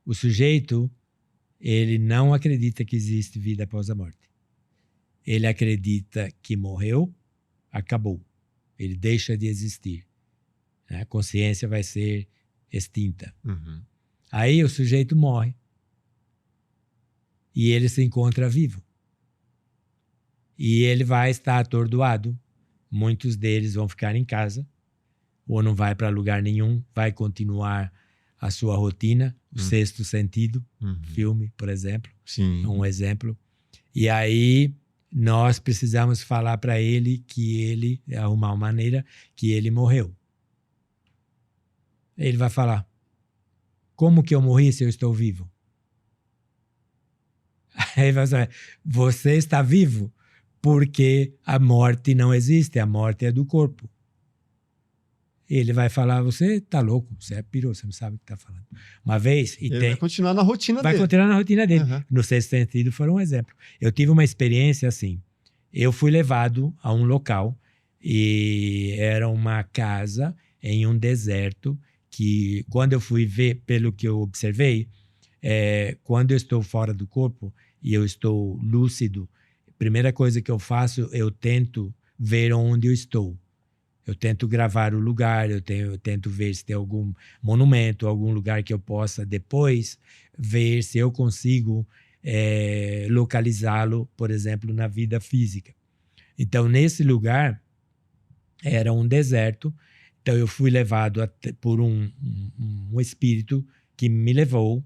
O sujeito, ele não acredita que existe vida após a morte. Ele acredita que morreu, acabou. Ele deixa de existir. A consciência vai ser extinta. Uhum. Aí o sujeito morre. E ele se encontra vivo. E ele vai estar atordoado. Muitos deles vão ficar em casa, ou não vai para lugar nenhum, vai continuar a sua rotina, o Sexto Sentido, filme, por exemplo, Sim. é um exemplo. E aí nós precisamos falar para ele que ele, arrumar uma maneira que ele morreu. Ele vai falar, como que eu morri se eu estou vivo? Aí vai dizer, você está vivo porque a morte não existe, a morte é do corpo. Ele vai falar, você está louco, você é pirou, você não sabe o que está falando. Uma vez... Ele vai continuar na rotina dele. Vai continuar na rotina dele. Uhum. No Sexto Sentido foi um exemplo. Eu tive uma experiência assim. Eu fui levado a um local e era uma casa em um deserto que, quando eu fui ver, pelo que eu observei, quando eu estou fora do corpo e eu estou lúcido, a primeira coisa que eu faço, eu tento ver onde eu estou. Eu tento gravar o lugar, eu tento ver se tem algum monumento, algum lugar que eu possa depois ver se eu consigo localizá-lo, por exemplo, na vida física. Então, nesse lugar, era um deserto, então eu fui levado por um espírito que me levou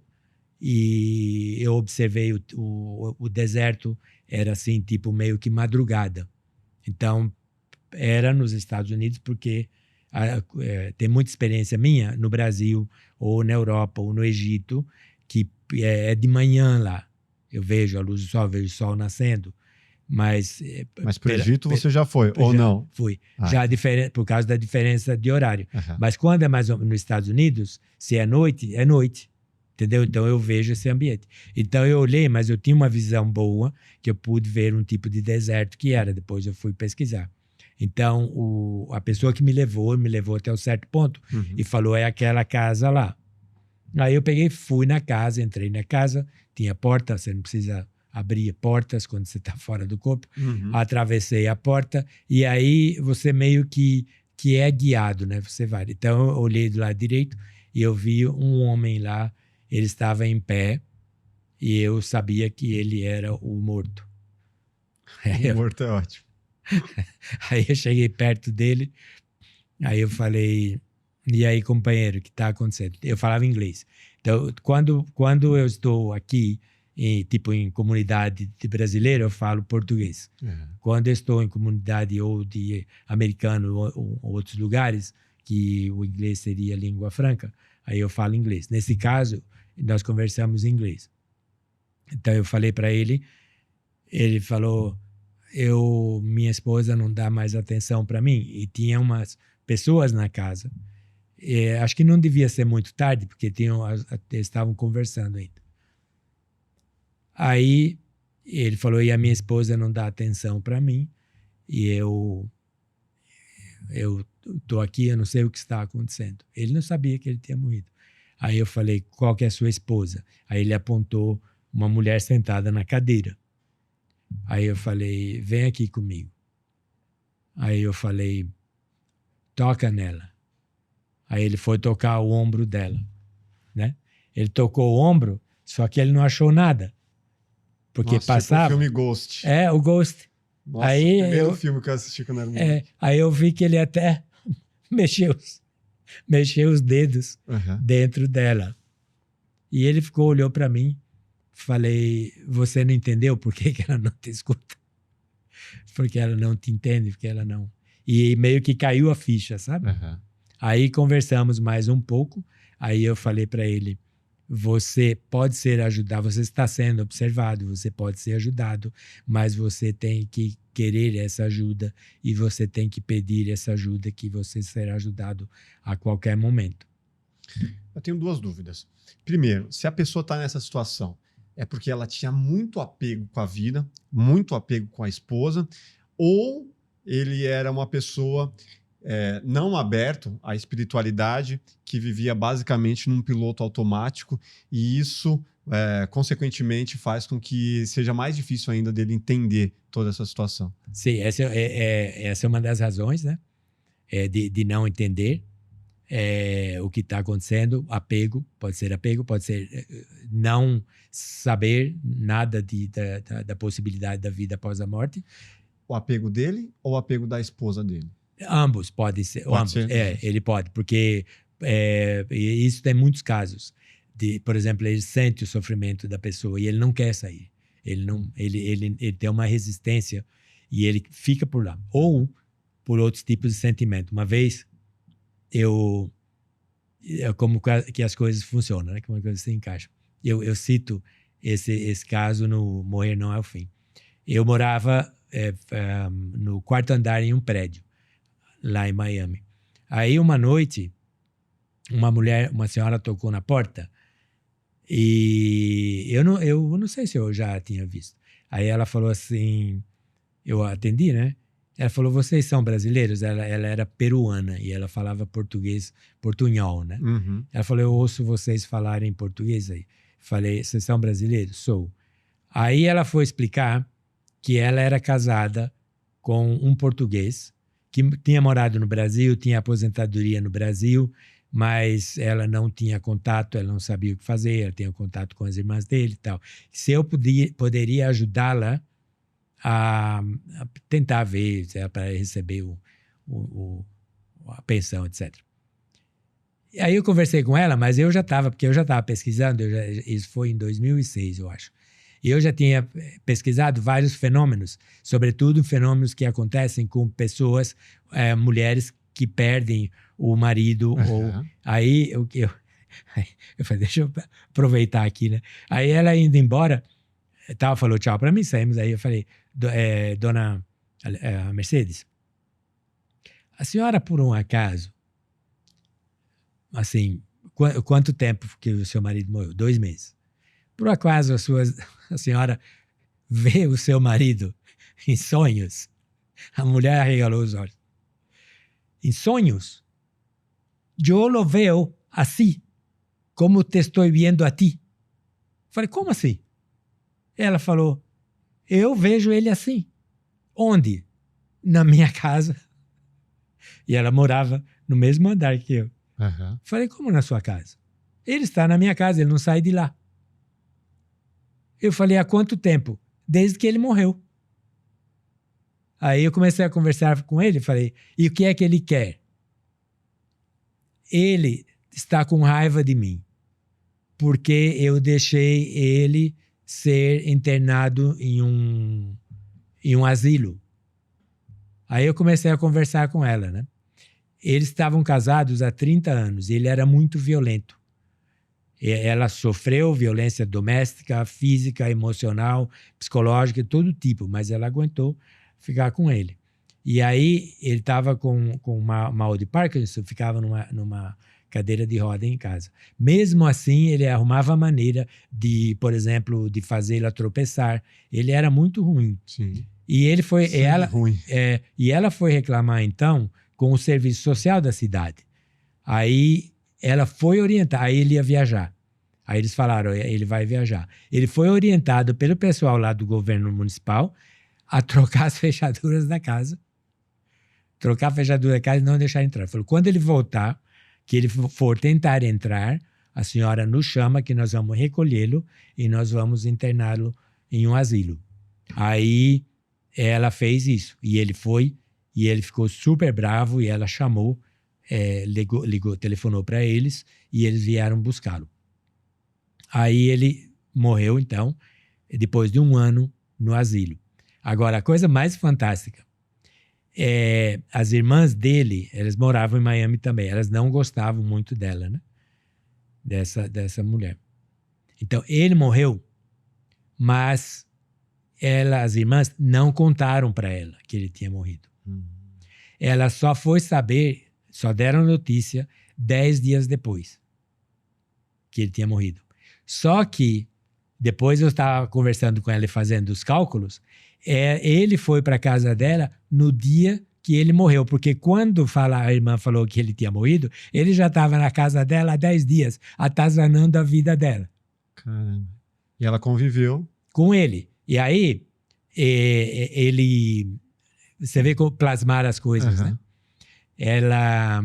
e eu observei o deserto, era assim, tipo meio que madrugada. Então, era nos Estados Unidos, porque tem muita experiência minha no Brasil, ou na Europa, ou no Egito, que é de manhã lá. Eu vejo a luz do sol, vejo o sol nascendo. Mas para o Egito você já foi, ou não? Fui. Já por causa da diferença de horário. Uhum. Mas quando é mais nos Estados Unidos, se é noite, é noite. Entendeu? Então eu vejo esse ambiente. Então eu olhei, mas eu tinha uma visão boa, que eu pude ver um tipo de deserto que era. Depois eu fui pesquisar. Então, a pessoa que me levou até um certo ponto e falou, é aquela casa lá. Aí eu peguei, fui na casa, entrei na casa, tinha porta, você não precisa abrir portas quando você está fora do corpo. Atravessei a porta e aí você meio que é guiado, né? Você vai. Então, eu olhei do lado direito e eu vi um homem lá, ele estava em pé e eu sabia que ele era o morto. O morto é ótimo. Aí eu cheguei perto dele, aí eu falei, e aí, companheiro, o que está acontecendo? Eu falava inglês. Então, quando eu estou aqui, em comunidade de brasileiro, eu falo português. Quando eu estou em comunidade ou de americano ou outros lugares, que o inglês seria língua franca, aí eu falo inglês. Nesse caso, nós conversamos em inglês. Então, eu falei para ele, ele falou... minha esposa não dá mais atenção para mim. E tinha umas pessoas na casa. Acho que não devia ser muito tarde, porque eles estavam conversando ainda. Aí ele falou, e a minha esposa não dá atenção para mim. E eu estou aqui, eu não sei o que está acontecendo. Ele não sabia que ele tinha morrido. Aí eu falei, qual que é a sua esposa? Aí ele apontou uma mulher sentada na cadeira. Aí eu falei, vem aqui comigo. Aí eu falei, toca nela. Aí ele foi tocar o ombro dela, né? Ele tocou o ombro, só que ele não achou nada. Porque Nossa, passava... tipo o filme Ghost. O Ghost. Nossa, aí o primeiro filme que eu assisti quando era moleque. Aí eu vi que ele até mexeu os dedos dentro dela. E ele olhou para mim. Falei, você não entendeu por que ela não te escuta? Porque ela não te entende, porque ela não... E meio que caiu a ficha, sabe? Aí conversamos mais um pouco, aí eu falei para ele, você pode ser ajudado, você está sendo observado, você pode ser ajudado, mas você tem que querer essa ajuda e você tem que pedir essa ajuda que você será ajudado a qualquer momento. Eu tenho duas dúvidas. Primeiro, se a pessoa está nessa situação, é porque ela tinha muito apego com a vida, muito apego com a esposa, ou ele era uma pessoa não aberto à espiritualidade, que vivia basicamente num piloto automático, e isso, consequentemente, faz com que seja mais difícil ainda dele entender toda essa situação. Sim, essa é uma das razões, né? De não entender o que está acontecendo. Apego, pode ser não saber nada da possibilidade da vida após a morte. O apego dele ou o apego da esposa dele? Ambos, pode ser. Pode ser? Ele pode, porque isso tem muitos casos. Por exemplo, ele sente o sofrimento da pessoa e ele não quer sair. Ele tem uma resistência e ele fica por lá. Ou por outros tipos de sentimento. Uma vez, como que as coisas funcionam, né? Como as coisas se encaixam. Eu cito esse caso no Morrer Não é o Fim. Eu morava no quarto andar em um prédio, lá em Miami. Aí, uma noite, uma senhora tocou na porta e eu não sei se eu já tinha visto. Aí ela falou assim, eu atendi, né? Ela falou, vocês são brasileiros? Ela era peruana e ela falava portunhol, né? Uhum. Ela falou, eu ouço vocês falarem português aí. Falei, vocês são brasileiros? Sou. Aí ela foi explicar que ela era casada com um português que tinha morado no Brasil, tinha aposentadoria no Brasil, mas ela não tinha contato, ela não sabia o que fazer, ela tinha contato com as irmãs dele e tal. Se eu poderia ajudá-la a tentar ver para receber a pensão, etc. E aí eu conversei com ela, mas porque eu já estava pesquisando, isso foi em 2006, eu acho. E eu já tinha pesquisado vários fenômenos, sobretudo fenômenos que acontecem com pessoas, mulheres que perdem o marido. Uhum. Aí eu falei, deixa eu aproveitar aqui, né? Aí ela indo embora, falou tchau para mim, saímos. Aí eu falei, dona Mercedes, a senhora por um acaso, assim, quanto tempo que o seu marido morreu? 2 meses. Por acaso a senhora vê o seu marido em sonhos? A mulher arregalou os olhos. Em sonhos? Eu lo veo assim, como te estou vendo a ti. Falei, como assim? Ela falou, eu vejo ele assim. Onde? Na minha casa. E ela morava no mesmo andar que eu. Uhum. Falei, como na sua casa? Ele está na minha casa, ele não sai de lá. Eu falei, há quanto tempo? Desde que ele morreu. Aí eu comecei a conversar com ele, falei, e o que é que ele quer? Ele está com raiva de mim, porque eu deixei ele ser internado em um asilo. Aí eu comecei a conversar com ela, né? Eles estavam casados há 30 anos e ele era muito violento. Ela sofreu violência doméstica, física, emocional, psicológica, todo tipo, mas ela aguentou ficar com ele. E aí ele estava com mal de Parkinson, ficava numa cadeira de roda em casa. Mesmo assim, ele arrumava maneira de, por exemplo, de fazê-la tropeçar. Ele era muito ruim. Sim. E ele foi, ruim. e ela foi reclamar então com o serviço social da cidade. Aí ela foi orientar, aí ele ia viajar. Aí eles falaram, ele vai viajar. Ele foi orientado pelo pessoal lá do governo municipal a trocar as fechaduras da casa. Trocar a fechadura da casa e não deixar entrar. Falou, quando ele voltar, que ele for tentar entrar, a senhora nos chama que nós vamos recolhê-lo e nós vamos interná-lo em um asilo. Aí ela fez isso. E ele foi, e ele ficou super bravo, e ela chamou, telefonou para eles, e eles vieram buscá-lo. Aí ele morreu, então, depois de 1 ano no asilo. Agora, a coisa mais fantástica as irmãs dele, elas moravam em Miami também, elas não gostavam muito dela, né? Dessa mulher. Então, ele morreu, mas as irmãs não contaram para ela que ele tinha morrido. Ela só foi saber, só deram notícia 10 dias depois que ele tinha morrido. Só que, depois eu estava conversando com ela e fazendo os cálculos, ele foi para a casa dela no dia que ele morreu, porque quando a irmã falou que ele tinha morrido, ele já estava na casa dela há 10 dias, atazanando a vida dela. Caramba. E ela conviveu Com ele. E aí, ele... Você vê como plasmar as coisas, né? Ela...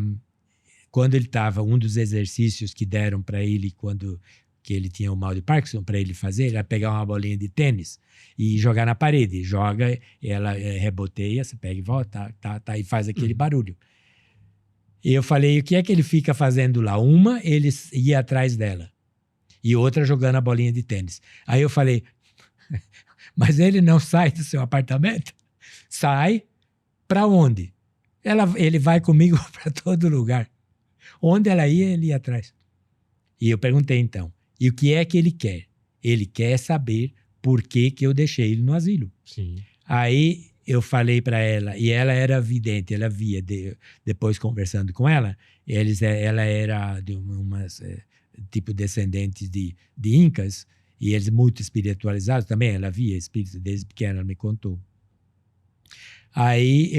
Quando ele estava, um dos exercícios que deram para ele quando que ele tinha o mal de Parkinson, para ele fazer, era pegar uma bolinha de tênis e jogar na parede. Joga, ela reboteia, você pega e volta, tá, e faz aquele barulho. E eu falei, o que é que ele fica fazendo lá? Uma, ele ia atrás dela. E outra, jogando a bolinha de tênis. Aí eu falei, mas ele não sai do seu apartamento? Sai para onde? Ele vai comigo para todo lugar. Onde ela ia, ele ia atrás. E eu perguntei então, e o que é que ele quer? Ele quer saber por que eu deixei ele no asilo. Sim. Aí eu falei para ela, e ela era vidente, ela via, depois conversando com ela, ela era de umas, tipo descendentes de incas, e eles muito espiritualizados também, ela via espíritos desde pequena, ela me contou. Aí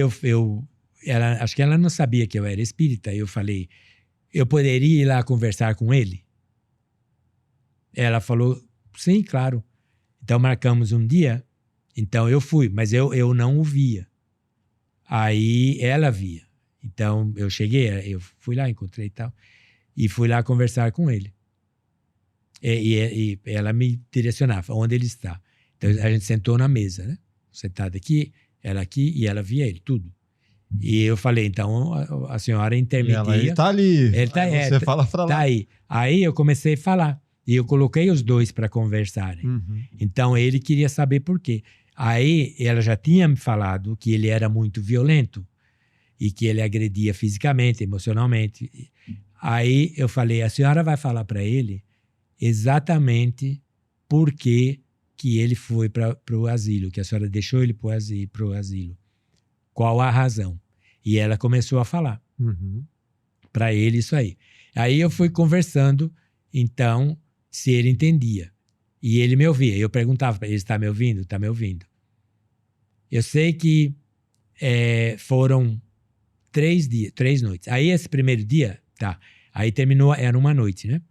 acho que ela não sabia que eu era espírita, eu falei, eu poderia ir lá conversar com ele? Ela falou, sim, claro. Então marcamos um dia, então eu fui, mas eu não o via. Aí ela via. Então eu cheguei, eu fui lá, encontrei e tal, e fui lá conversar com ele. E ela me direcionava, onde ele está. Então a gente sentou na mesa, né? Sentado aqui e ela via ele, tudo. E eu falei, então a senhora intermedia. Ele tá ali. Ele tá, você fala pra lá. Tá aí. Aí eu comecei a falar. E eu coloquei os dois para conversarem. Então ele queria saber por quê. Aí ela já tinha me falado que ele era muito violento e que ele agredia fisicamente, emocionalmente. Aí eu falei, a senhora vai falar para ele exatamente por que ele foi para o asilo, que a senhora deixou ele para o asilo. Qual a razão? E ela começou a falar para ele isso aí. Aí eu fui conversando, então, se ele entendia. E ele me ouvia. Eu perguntava para ele, está me ouvindo? Está me ouvindo. Eu sei que foram 3 noites. Aí esse primeiro dia, tá. Aí terminou, era uma noite, né?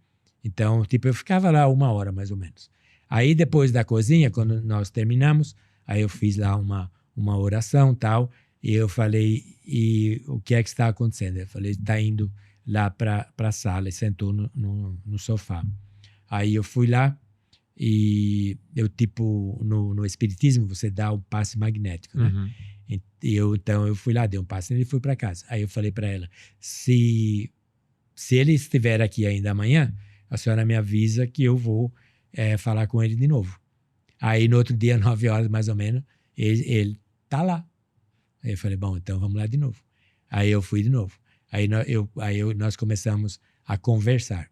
Então, tipo, eu ficava lá 1 hora, mais ou menos. Aí depois da cozinha, quando nós terminamos, aí eu fiz lá uma oração e tal, e eu falei, e o que é que está acontecendo? Eu falei, está indo lá para a sala, e sentou no sofá. Aí eu fui lá, e eu, tipo, no espiritismo, você dá o passe magnético, né? Então eu fui lá, dei um passe e ele foi para casa. Aí eu falei para ela, se ele estiver aqui ainda amanhã, a senhora me avisa que eu vou falar com ele de novo. Aí no outro dia, 9 horas mais ou menos, ele tá lá. Aí eu falei, bom, então vamos lá de novo. Aí eu fui de novo. Aí nós começamos a conversar.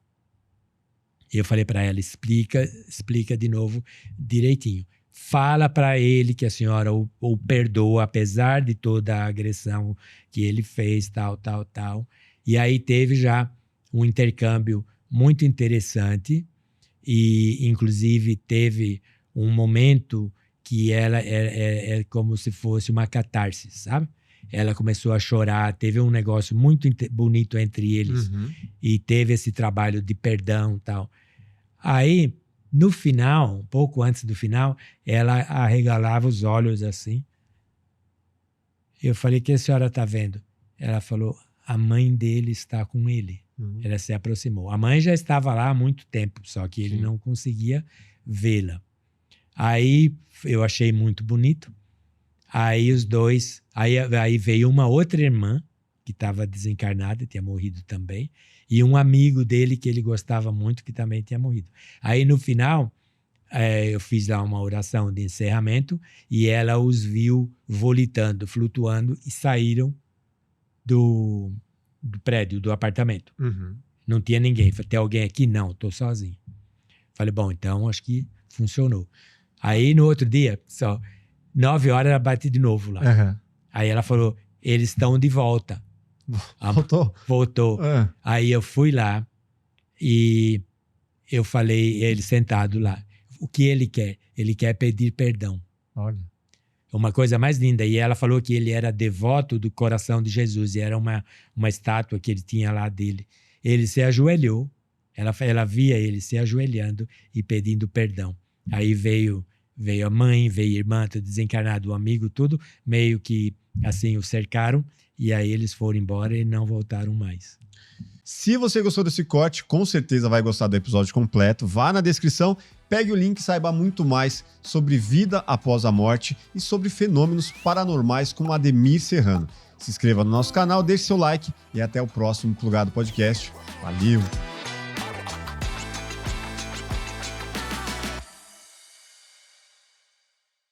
E eu falei para ela, explica de novo direitinho. Fala para ele que a senhora o perdoa, apesar de toda a agressão que ele fez, tal. E aí teve já um intercâmbio muito interessante e, inclusive, teve um momento que ela é como se fosse uma catarse, sabe? Ela começou a chorar, teve um negócio muito bonito entre eles e teve esse trabalho de perdão e tal. Aí, no final, um pouco antes do final, ela arregalava os olhos assim. Eu falei, o que a senhora está vendo? Ela falou, a mãe dele está com ele. Ela se aproximou. A mãe já estava lá há muito tempo, só que ele não conseguia vê-la. Aí eu achei muito bonito. Aí os dois... Aí veio uma outra irmã, que estava desencarnada, tinha morrido também, e um amigo dele que ele gostava muito, que também tinha morrido. Aí no final, eu fiz lá uma oração de encerramento e ela os viu volitando, flutuando e saíram do prédio, do apartamento. Não tinha ninguém. Falei, tem alguém aqui? Não, estou sozinho. Falei, bom, então acho que funcionou. Aí no outro dia, só 9 horas ela bate de novo lá. Aí ela falou, eles estão de volta. Voltou. Aí eu fui lá e eu falei, ele sentado lá, o que ele quer? Ele quer pedir perdão. Olha. uma coisa mais linda. E ela falou que ele era devoto do coração de Jesus, e era uma estátua que ele tinha lá dele. Ele se ajoelhou, ela via ele se ajoelhando e pedindo perdão. Aí veio a mãe, veio a irmã, tudo desencarnado, o amigo, tudo meio que assim o cercaram, e aí eles foram embora e não voltaram mais. Se você gostou desse corte, com certeza vai gostar do episódio completo. Vá na descrição, pegue o link e saiba muito mais sobre vida após a morte e sobre fenômenos paranormais com Ademir Serrano. Se inscreva no nosso canal, deixe seu like e até o próximo Plugado Podcast. Valeu!